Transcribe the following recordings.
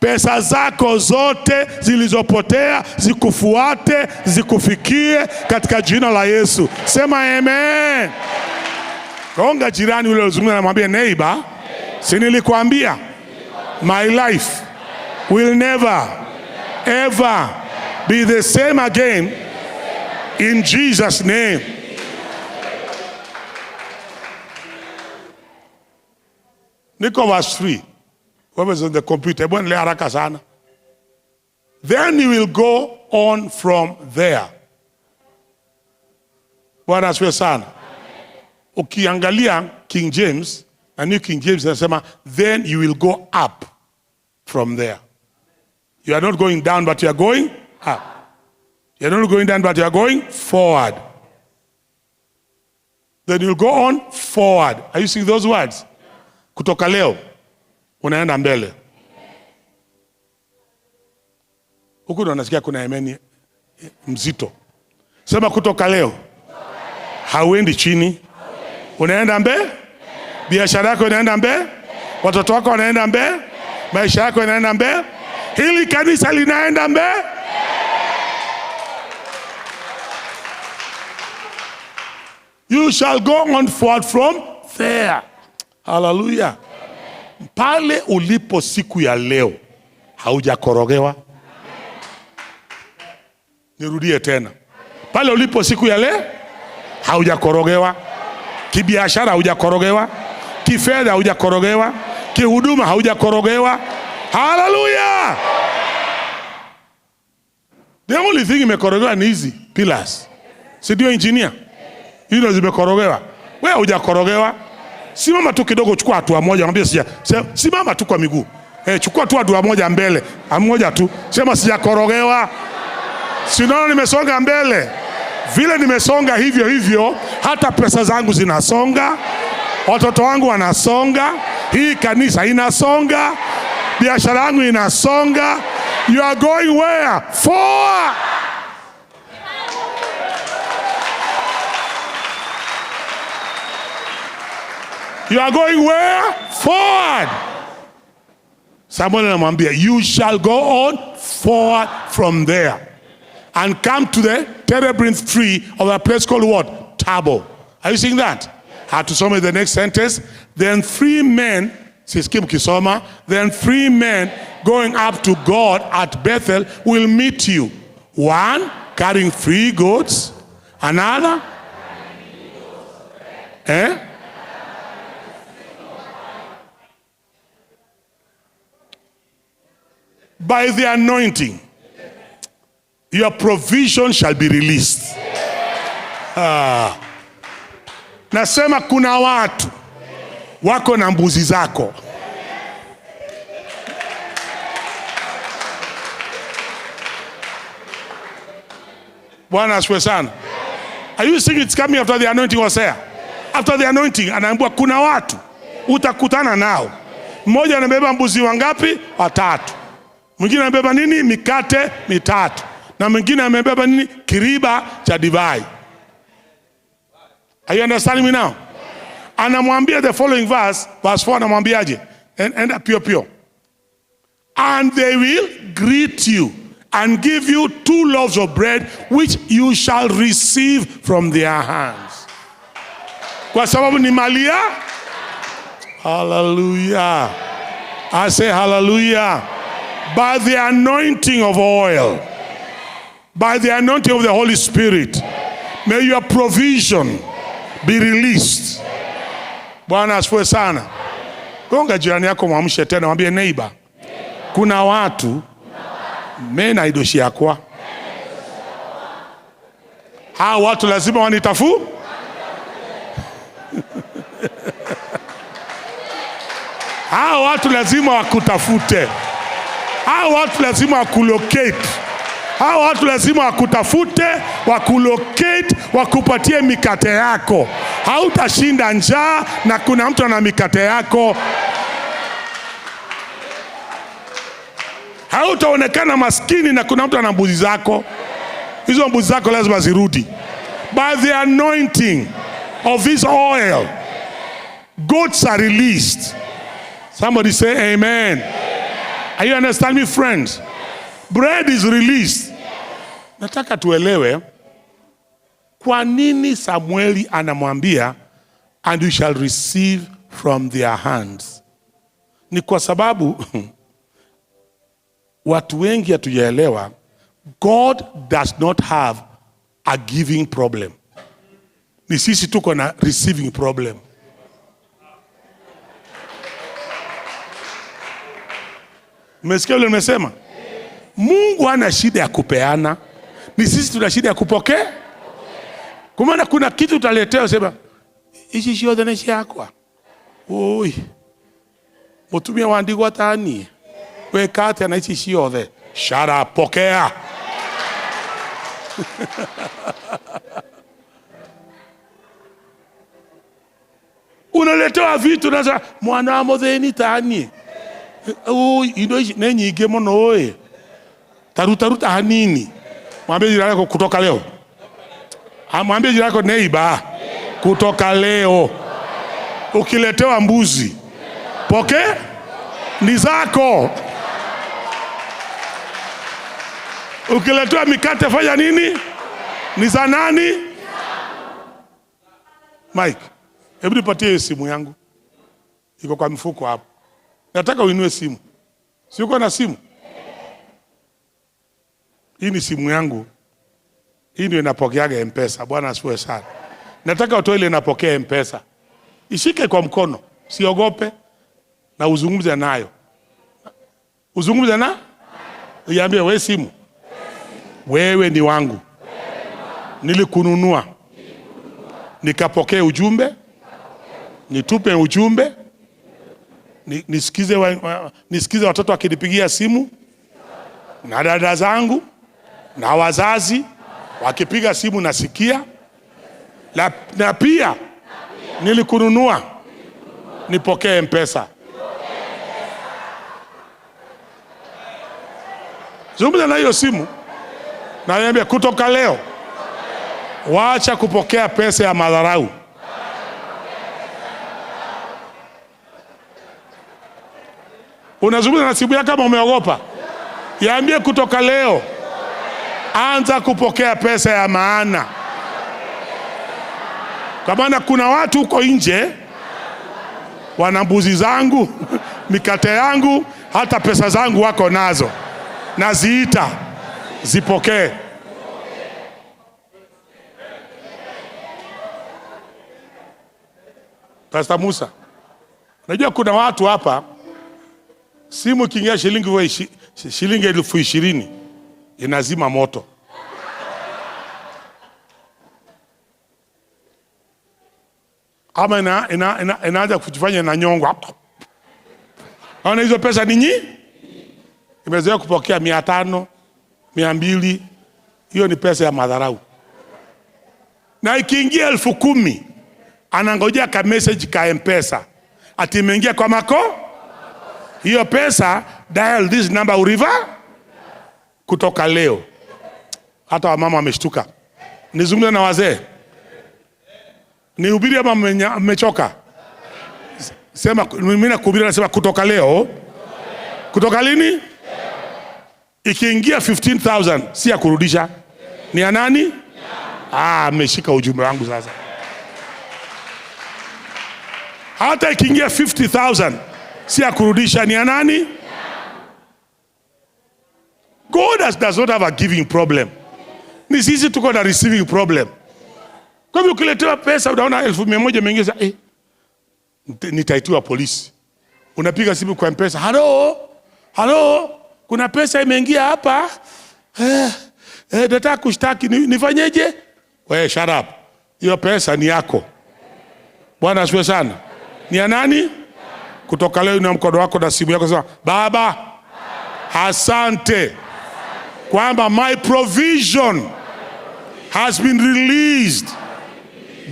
Pesa zako zote zilizopotea zikufuate, zikufikie katika jina la Yesu. Sema amen. Gonga jirani ule uzungumza na mwambie neighbor, si nilikwambia my life will never ever be the same again in Jesus name. Niko verse 3. Whoever's on the computer, haraka sana. Then you will go on from there. Bwana asifiwe sana. Ukiangalia King James, na New King James inasema then you will go up from there. You are not going down, but you are going up. You are not going down, but you are going forward. Then you will go on forward. Are you seeing those words? Kutoka leo unaenda mbele. Huku ndo nasikia kuna imani mzito. Sema kutoka leo hauendi chini, unaenda mbele. Biashara yako inaenda mbele, watoto wako wanaenda mbele, maisha yako yanaenda mbele, hili kanisa linaenda mbele. You shall go on forward from there. Hallelujah. Pale ulipo siku ya leo haujakorogewa. Nirudie tena. Pale ulipo siku ya leo haujakorogewa. Kibiashara haujakorogewa, kifedha haujakorogewa, kihuduma haujakorogewa. Hallelujah. The only thing imekorogewa ni hizi pillars. Si ndio engineer? Hizo zimekorogewa. Wewe hujakorogewa. Simama tu kidogo, chukua hatua moja, mwambie simama tu kwa miguu. Chukua tu hatua moja mbele, moja tu. Sema sijakorogewa. Sinaona nimesonga mbele. Vile nimesonga hivyo hivyo, hata pesa zangu zinasonga, watoto wangu wanasonga, hii kanisa inasonga, biashara yangu inasonga. You are going where? Forward. You are going where? Forward. Someone anamwambia, you shall go on forward from there and come to the terebinth tree of a place called what? Tabo. Are you seeing that? To sum the next sentence. Then 3 men, then 3 men going up to God at Bethel will meet you. One carrying 3 goats, another by the anointing, your provision shall be released. Nasema kuna watu wako na mbuzi zako. Bwana asifiwe sana. Are you seeing it's coming after the anointing was there? After the anointing, anaambiwa kuna watu utakutana nao. Mmoja anabeba mbuzi wangapi? 3. Mwingine amebeba nini? Mikate 3. Na mwingine amebeba nini? Kiriba cha divai. Are you understanding me now? Anamwambia the following verse 4, anamwambiaje? And pure. And they will greet you and give you 2 loaves of bread which you shall receive from their hands. Kwa sababu ni malia. Hallelujah. I say hallelujah. By the anointing of oil, by the anointing of the Holy Spirit, may your provision be released. Bwana asifiwe sana. Gonga jirani yako, mwamshe tena, mwambie neighbor, kuna watu mena idoshi yakwa. Hao watu lazima wanitafu. Hao watu lazima wakutafute. Hao watu lazima wakulocate. Hao watu lazima wakutafute, wakulocate, wakupatie mikate yako. Hautashinda njaa na kuna mtu ana mikate yako. Hautaonekana maskini na kuna mtu ana mbuzi zako. Hizo mbuzi zako lazima zirudi. By the anointing of this oil, goats are released. Somebody say amen. Are you understand me, friends? Bread is released. Nataka tuelewe kwa nini Samueli anamwambia and you shall receive from their hands. Ni kwa sababu watu wengi hatujaelewa, God does not have a giving problem. Ni sisi tuko na receiving problem. Umesikia vile nimesema? Mungu hana shida ya kupeana. Ni sisi tuna shida ya kupokea. Kwa maana kuna kitu utaletea usema, ishi sio dheneshi yako. Oi. Mutumia wandigwa tani. Wekate anaishi sio the. Shut up, pokea. Unaletewa vitu na mwana wa modheni tani. Oi, inoishi nenyi igemo no oe. Taruta hanini. Mwambie jirani yako kutoka leo. Mwambie jirani yako neighbor, kutoka leo ukiletewa mbuzi pokea, ni zako. Ukiletewa mikate fanya nini? Ni za nani? Mike, hebu nipatie simu yangu. Iko kwa mfuko hapo. Nataka uinue simu. Si uko na simu? Hii ni simu yangu. Hii ndio inapokeaga M-Pesa. Bwana asifiwe sana. Nataka utoe ile inapokea M-Pesa. Ishike kwa mkono. Siogope na uzungumze nayo. Uzungumze na? Uiambie wewe simu. Wewe ni wangu. Nilikununua. Nikapokea ujumbe. Nitupe ujumbe. Nisikize watoto wakinipigia simu. Na dada zangu. Na wazazi. Wakipiga simu nasikia. Na pia nilikununua. Nipokee M-Pesa. Zungumza na hiyo simu. Na niambia kutoka leo waacha kupokea pesa ya madharau. Unazungumza na simu yako kama umeogopa. Yaambie kutoka leo anza kupokea pesa ya maana. Kwa maana kuna watu huko nje wana mbuzi zangu, mikate yangu, hata pesa zangu wako nazo. Naziita zipokee. Pastor Musa, unajua kuna watu hapa simu kiingia shilingi 20,000 inazima moto. Ama inaanza kujifanya na nyongo. Haona hizo pesa ninyi? Imezoea kupokea 500, 200. Hiyo ni pesa ya madharau. Na ikiingia 10,000 anangojea ka message ka M-Pesa. Ati imeingia kwa mako? Hiyo pesa dial this number uriva kutoka leo. Hata wamama wameshtuka. Nizungumze na wazee. Nihubiri ama mmechoka? Sema mimi nakuhubiri, nasema kutoka leo. Kutoka lini? Ikiingia 15,000 si ya kurudisha. Ni ya nani? Ameshika ujumbe wangu sasa. Hata ikiingia 50,000 si ya kurudisha, ni ya nani? God does not have a giving problem. Ni sisi tuko na receiving problem. Kwa hivyo ukiletewa pesa unaona 1,100 imeingia, nitaitiwa polisi. Unapiga simu kwa M-Pesa, halo, kuna pesa imeingia hapa. Nataka kushtaki, nifanyeje? Wewe shut up. Hiyo pesa ni yako. Bwana asifiwe sana. Ni ya nani? Kutoka leo na mkono wako na simu yako sema, Baba, asante kwamba my provision has been released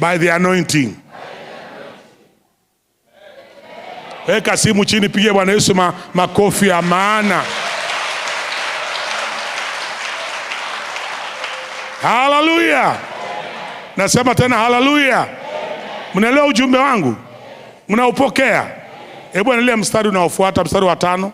by the anointing. Weka simu chini, pigie Bwana Yesu makofi ya maana. Hallelujah. Nasema tena hallelujah. Mnaelewa ujumbe wangu? Mnaupokea? Hebu endelea mstari unaofuata, mstari wa 5.